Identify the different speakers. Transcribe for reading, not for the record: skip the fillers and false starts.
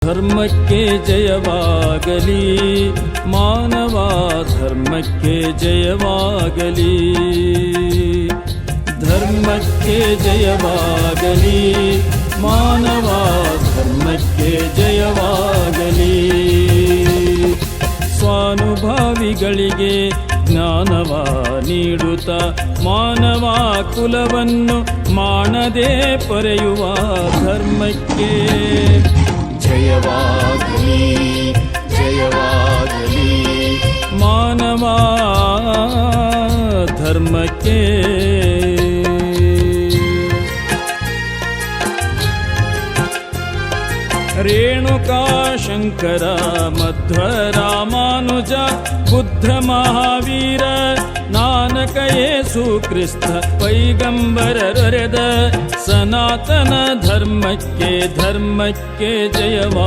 Speaker 1: ಧರ್ಮಕ್ಕೆ ಜಯವಾಗಲಿ ಮಾನವ ಧರ್ಮಕ್ಕೆ ಜಯವಾಗಲಿ ಧರ್ಮಕ್ಕೆ ಜಯವಾಗಲಿ ಮಾನವ ಧರ್ಮಕ್ಕೆ ಜಯವಾಗಲಿ ಸ್ವಾನುಭಾವಿಗಳಿಗೆ ಜ್ಞಾನವ ನೀಡುತ್ತ ಮಾನವ ಕುಲವನ್ನು ಮಾಡದೆ ಪೊರೆಯುವ ಧರ್ಮಕ್ಕೆ ಜಯವಾಗಲಿ ಜಯವಾಗಲಿ ಮಾನವ ಧರ್ಮಕ್ಕೆ ರೇಣುಕಾ ಶಂಕರ ಮಧ್ವ ರಾಮಾನುಜ ಬುದ್ಧ ಮಹಾವೀರ ನಾನಕ ಯೇಸು ಕ್ರಿಸ್ತ ಪೈಗಂಬರರೆದ ಸನಾತನ ಧರ್ಮಕ್ಕೆ ಜಯವಾ